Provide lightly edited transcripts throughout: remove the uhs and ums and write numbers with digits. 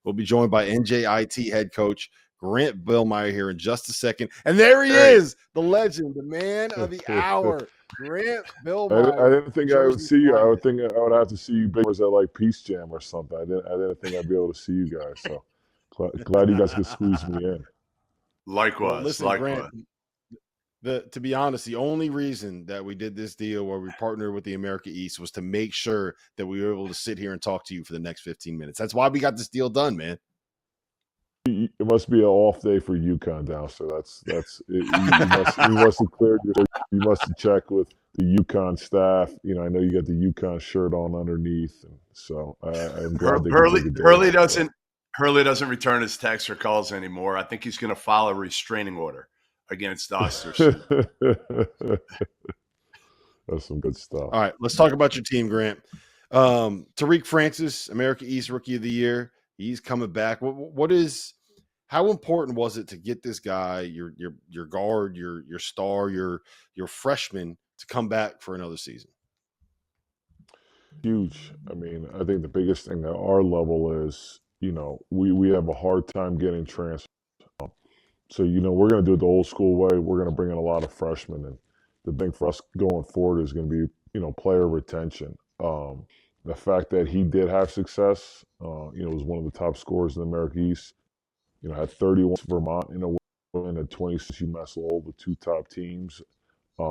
We'll be joined by NJIT head coach Grant Billmeier here in just a second. And there he is, the legend, the man of the hour, Grant Billmeier. I didn't think I would see you. I would think I would have to see you big at like Peace Jam or something. I didn't think I'd be able to see you guys. So glad you guys could squeeze me in. Likewise. Well, listen, likewise. Grant, to be honest, the only reason that we did this deal where we partnered with the America East was to make sure that we were able to sit here and talk to you for the next 15 minutes. That's why we got this deal done, man. It must be an off day for UConn down, so that's it. You must have cleared your. You must have checked with the UConn staff. You know, I know you got the UConn shirt on underneath, and so I'm glad Hurley doesn't return his texts or calls anymore. I think he's going to file a restraining order against us. That's some good stuff. All right, let's talk about your team, Grant. Tariq Francis, America East Rookie of the Year. He's coming back. How important was it to get this guy, your guard, your star, your freshman, to come back for another season? Huge. I mean, I think the biggest thing at our level is, you know, we have a hard time getting transfers. So, you know, we're going to do it the old school way. We're going to bring in a lot of freshmen, and the thing for us going forward is going to be, you know, player retention. The fact that he did have success, you know, was one of the top scorers in the America East. You know, had 31 Vermont in a win at 26 UMass Lowell, the two top teams.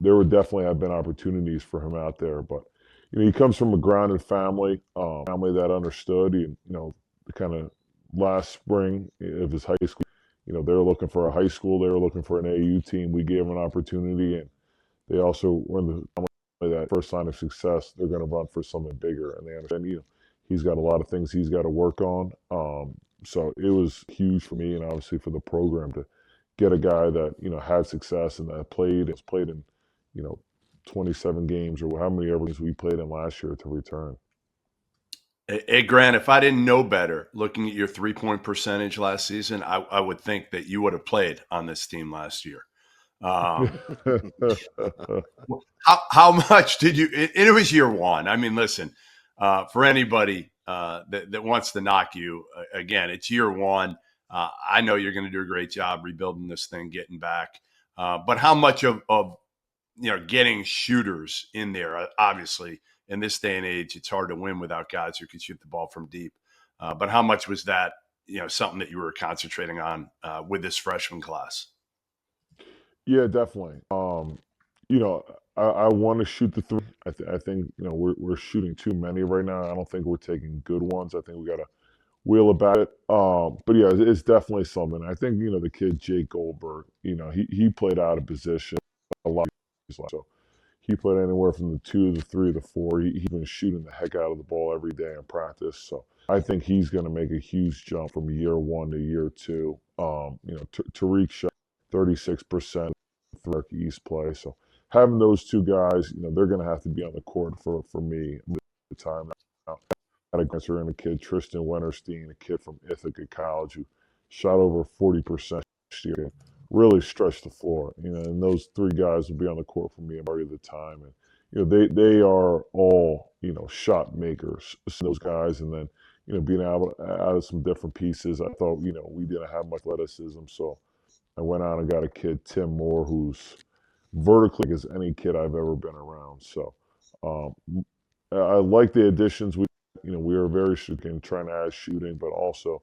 There would definitely have been opportunities for him out there, but you know, he comes from a grounded family that understood. You know, the kind of last spring of his high school, you know, they were looking for a high school, they were looking for an AU team. We gave him an opportunity, and they also were in the family that first sign of success, they're going to run for something bigger, and they understand, you know, he's got a lot of things he's got to work on. So it was huge for me and obviously for the program to get a guy that, you know, had success and that has played in, you know, 27 games or how many games we played in last year to return. Hey, Grant, if I didn't know better, looking at your 3-point percentage last season, I would think that you would have played on this team last year. How much did you – and it was year one. I mean, listen, for anybody that wants to knock you, again, it's year one. I know you're going to do a great job rebuilding this thing, getting back. But how much of you know, getting shooters in there, obviously, in this day and age, it's hard to win without guys who can shoot the ball from deep. But how much was that, you know, something that you were concentrating on with this freshman class? Yeah, definitely. You know, I want to shoot the three. I think, you know, we're shooting too many right now. I don't think we're taking good ones. I think we got to wheel about it. But yeah, it's definitely something. I think, you know, the kid Jake Goldberg, you know, he played out of position a lot. So he played anywhere from the 2 to the 3 to the 4. He's been shooting the heck out of the ball every day in practice. So I think he's going to make a huge jump from year one to year two. You know, Tariq shot 36% through East play. So having those two guys, you know, they're going to have to be on the court for me at the time now. I had a kid, Tristan Wennerstein, a kid from Ithaca College who shot over 40% this year. Really stretch the floor, you know, and those three guys will be on the court for me a majority of the time. And, you know, they are all, you know, shot makers, those guys. And then, you know, being able to add some different pieces, I thought, you know, we didn't have much athleticism. So I went out and got a kid, Tim Moore, who's vertically as any kid I've ever been around. So I like the additions. You know, we were very trying to add shooting, but also,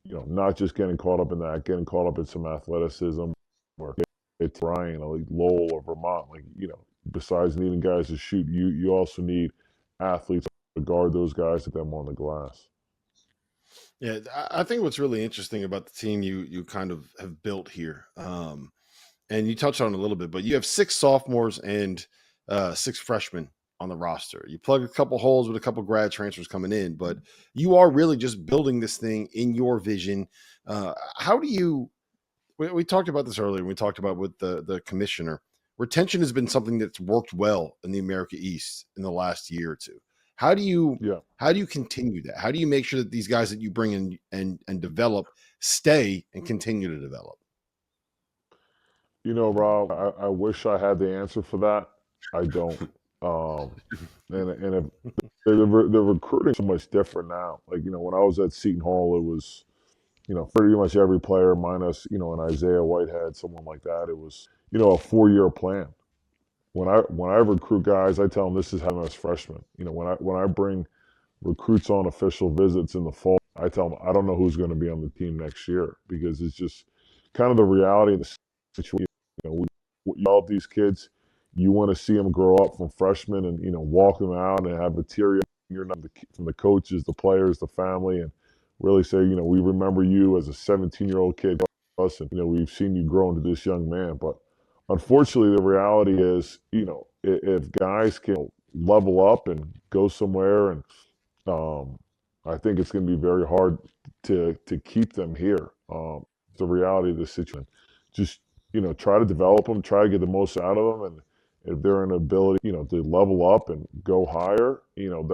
you know, not just getting caught up in that, getting caught up in some athleticism or it's Ryan, like Lowell or Vermont. Like, you know, besides needing guys to shoot, you also need athletes to guard those guys and them on the glass. Yeah, I think what's really interesting about the team you kind of have built here, and you touched on it a little bit, but you have 6 sophomores and 6 freshmen on the roster. You plug a couple holes with a couple grad transfers coming in, but you are really just building this thing in your vision. How do you – we talked about this earlier. We talked about with the commissioner. Retention has been something that's worked well in the America East in the last year or two. How do you continue that? How do you make sure that these guys that you bring in and develop stay and continue to develop? You know, Rob, I wish I had the answer for that. I don't. And if the recruiting is so much different now. Like, when I was at Seton Hall, it was, pretty much every player minus, an Isaiah Whitehead, someone like that. It was, a 4-year plan. When I recruit guys, I tell them this is having us freshmen. When I bring recruits on official visits in the fall, I tell them I don't know who's going to be on the team next year because it's just kind of the reality of the situation. We develop these kids. You want to see them grow up from freshmen and walk them out and have material from the coaches, the players, the family, and really say we remember you as a 17-year-old kid, us, and we've seen you grow into this young man. But unfortunately, the reality is if guys can level up and go somewhere and um, I think it's going to be very hard to keep them here. The reality of the situation. Just try to develop them, try to get the most out of them, and if they're an ability, to level up and go higher,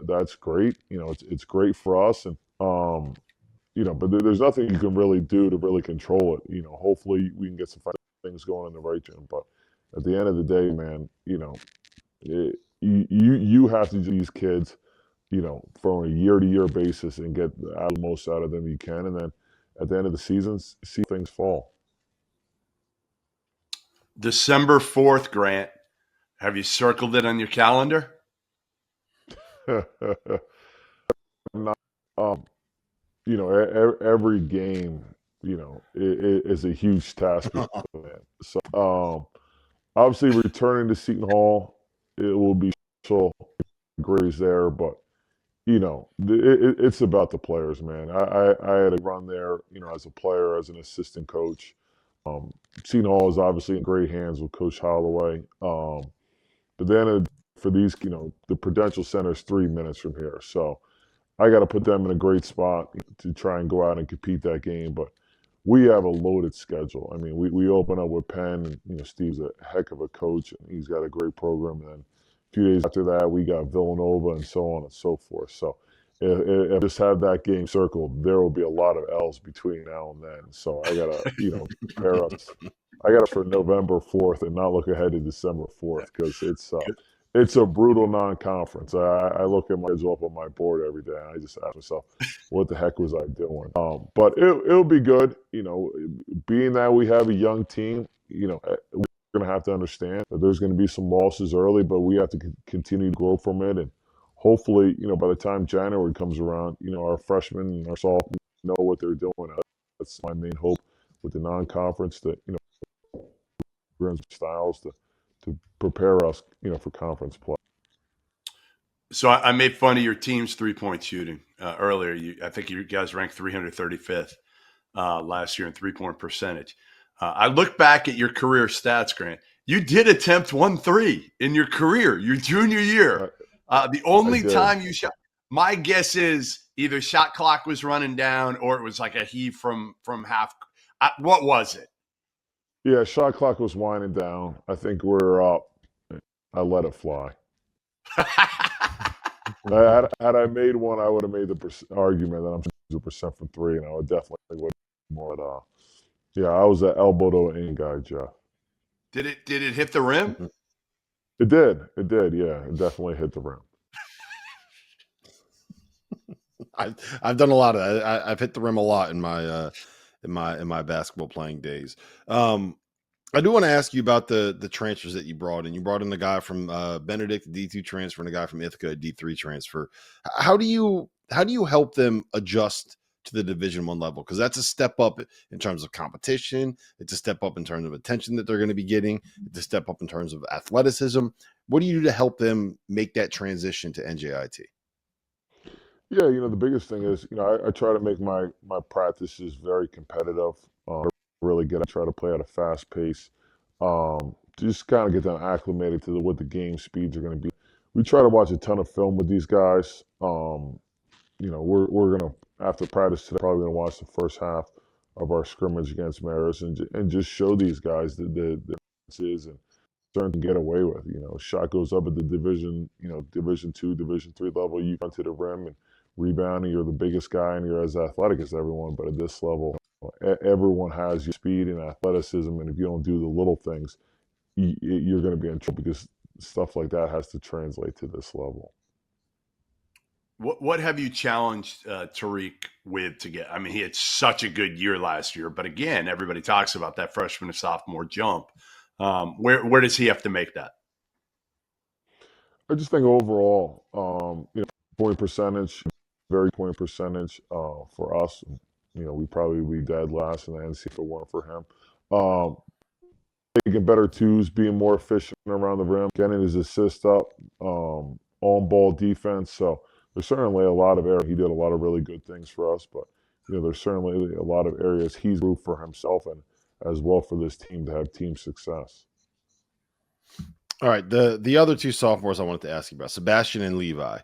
that's great. It's great for us, and but there's nothing you can really do to really control it. Hopefully we can get some things going in the right direction, but at the end of the day, man, you have to do these kids from a year-to-year basis and get the most out of them you can. And then at the end of the season, see things fall. December 4th, Grant. Have you circled it on your calendar? Not, every game, is a huge task. So, obviously, returning to Seton Hall, it will be so great there, but it's about the players, man. I had a run there, as a player, as an assistant coach. Seton Hall is obviously in great hands with Coach Holloway. But then for these, the Prudential Center is 3 minutes from here. So I got to put them in a great spot to try and go out and compete that game. But we have a loaded schedule. I mean, we open up with Penn. And, Steve's a heck of a coach. And he's got a great program. And then a few days after that, we got Villanova and so on and so forth. So if I just have that game circled, there will be a lot of L's between now and then. So I got to, prepare us. I got us for November 4th and not look ahead to December 4th because it's a brutal non-conference. I look at my schedule up on my board every day, and I just ask myself, what the heck was I doing? But it'll be good. Being that we have a young team, we're going to have to understand that there's going to be some losses early, but we have to continue to grow from it. And hopefully, by the time January comes around, our freshmen and our sophomores know what they're doing. That's my main hope with the non-conference that, styles to prepare us, for conference play. So I made fun of your team's 3-point shooting earlier. I think you guys ranked 335th last year in 3-point percentage. I look back at your career stats, Grant. You did attempt 1 3 in your career, your junior year. The only time you shot, my guess is either shot clock was running down or it was like a heave from half. What was it? Yeah, shot clock was winding down. I think we're up. I let it fly. had I made one, I would have made the argument that I'm 2% from 3, and I would definitely would more. Yeah, I was an elbow to an in guy, Jeff. Did it hit the rim? It did. Yeah, it definitely hit the rim. I've done a lot of that. I've hit the rim a lot in my basketball playing days. I do want to ask you about the transfers that you brought in. You brought in the guy from Benedict, D2 transfer, and a guy from Ithaca, D3 transfer. How do you help them adjust to the Division I level? Because that's a step up in terms of competition. It's a step up in terms of attention that they're going to be getting. It's a step up in terms of athleticism. What do you do to help them make that transition to NJIT? Yeah, the biggest thing is, I try to make my practices very competitive. Really try to play at a fast pace. Just kind of get them acclimated to what the game speeds are going to be. We try to watch a ton of film with these guys. We're gonna, after practice today, probably gonna watch the first half of our scrimmage against Marist and just show these guys the differences and starting to get away with. Shot goes up at the Division 2, Division 3 level. You run to the rim and rebounding. You're the biggest guy and you're as athletic as everyone. But at this level, everyone has your speed and athleticism, and if you don't do the little things, you're going to be in trouble because stuff like that has to translate to this level. What have you challenged Tariq with to get? I mean, he had such a good year last year, but again, everybody talks about that freshman to sophomore jump. Where does he have to make that? I just think overall, point percentage, very point percentage for us. We probably would be dead last in the NC if it weren't for him. Um, Making better twos, being more efficient around the rim, getting his assist up, on ball defense. So there's certainly a lot of areas. He did a lot of really good things for us, but there's certainly a lot of areas he's improved for himself and as well for this team to have team success. All right, the other two sophomores I wanted to ask you about, Sebastian and Levi.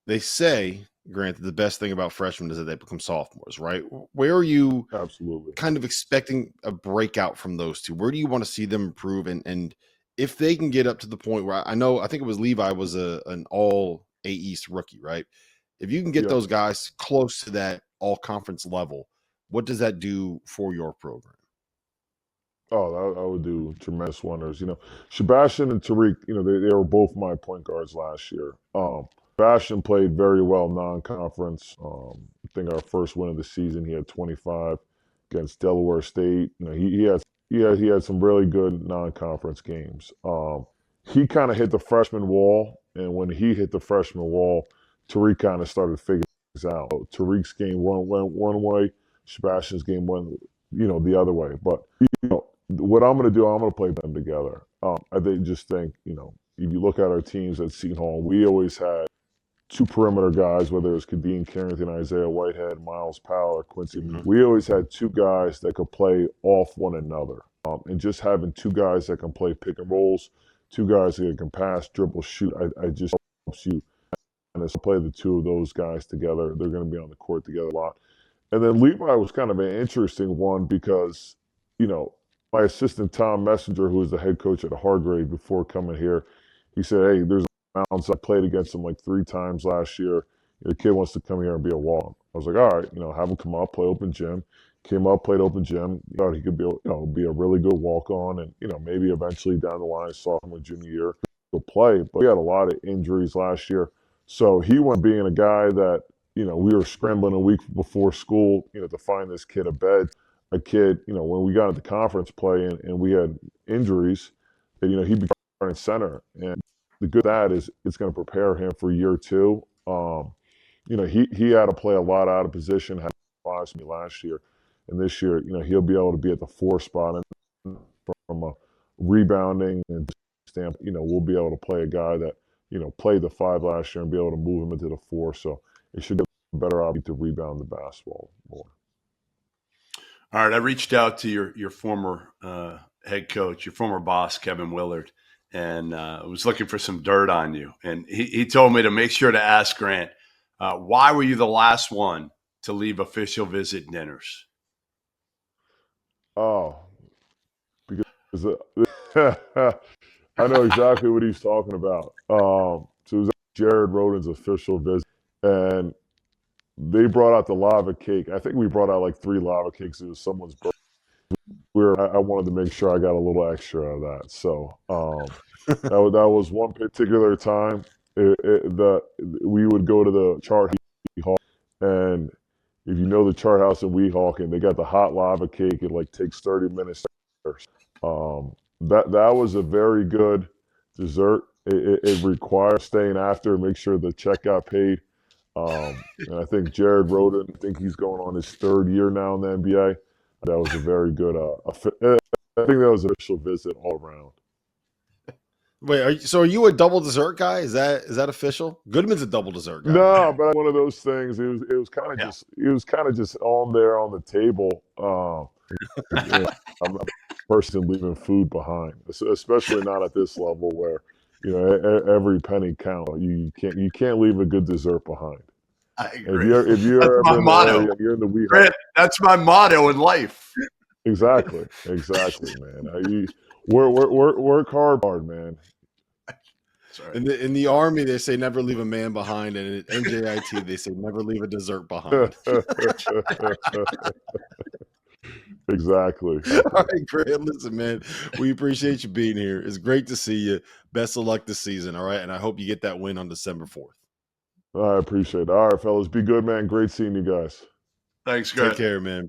They say, granted, the best thing about freshmen is that they become sophomores, right? Where are you Absolutely kind of expecting a breakout from those two? Where do you want to see them improve? And if they can get up to the point where I think it was Levi was an all A-East rookie, right? If you can get Yeah. those guys close to that all conference level, what does that do for your program? Oh, that would do tremendous wonders. Sebastian and Tariq, they were both my point guards last year. Sebastian played very well non-conference. I think our first win of the season, he had 25 against Delaware State. He had some really good non-conference games. He kind of hit the freshman wall, and when he hit the freshman wall, Tariq kind of started figuring things out. Tariq's game went one way, Sebastian's game went, the other way. But what I'm going to do, I'm going to play them together. I just think, if you look at our teams at Seton Hall, we always had two perimeter guys, whether it was Kadeem Carrington, Isaiah Whitehead, Miles Powell, or Quincy. Mhm. We always had two guys that could play off one another. And just having two guys that can play pick and rolls, two guys that can pass, dribble, shoot, I just helps you. And as I play the two of those guys together, they're going to be on the court together a lot. And then Levi was kind of an interesting one because, my assistant Tom Messenger, who was the head coach at Hargrave before coming here, he said, "Hey, there's mounds. I played against him like 3 times last year. The kid wants to come here and be a walk." I was like, "All right, have him come up, play open gym." Came up, played open gym. Thought he could be a really good walk on, and maybe eventually down the line, sophomore, junior year, he'll play. But he had a lot of injuries last year, so he went being a guy that we were scrambling a week before school, to find this kid a bed. A kid, when we got into conference play and we had injuries, that he became starting center. And the good of that is it's going to prepare him for year 2. He had to play a lot out of position, had 5 last year, and this year, he'll be able to be at the 4 spot, and from a rebounding and stamp, we'll be able to play a guy that played the 5 last year and be able to move him into the 4. So it should get a better opportunity to rebound the basketball more. All right, I reached out to your former head coach, your former boss, Kevin Willard, and was looking for some dirt on you. And he told me to make sure to ask Grant, why were you the last one to leave official visit dinners? Oh, because I know exactly what he's talking about. So it was Jared Roden's official visit, and they brought out the lava cake. I think we brought out like 3 lava cakes. It was someone's birthday. I wanted to make sure I got a little extra of that. So that was one particular time that we would go to the Chart Hall, and if you know the Chart House in Weehawken, they got the hot lava cake. It like takes 30 minutes. That was a very good dessert. It requires staying after and make sure the check got paid. And I think Jared Roden, I think he's going on his 3rd year now in the NBA. That was a very good. I think that was an official visit all around. Wait, are you a double dessert guy? Is that official? Goodman's a double dessert guy. No, but one of those things. It was kind of just on there on the table. I'm not a person leaving food behind, especially not at this level where every penny counts. You can't leave a good dessert behind. I agree. If you're ever in the area, you're in the Weehawken. That's my motto in life. Exactly, man. Work hard, man. Sorry. In the Army, they say never leave a man behind, and at NJIT, they say never leave a dessert behind. Exactly. All right, Grant. Listen, man, we appreciate you being here. It's great to see you. Best of luck this season. All right, and I hope you get that win on December 4th. I appreciate it. All right, fellas, be good, man. Great seeing you guys. Thanks, Take Grant. care, man.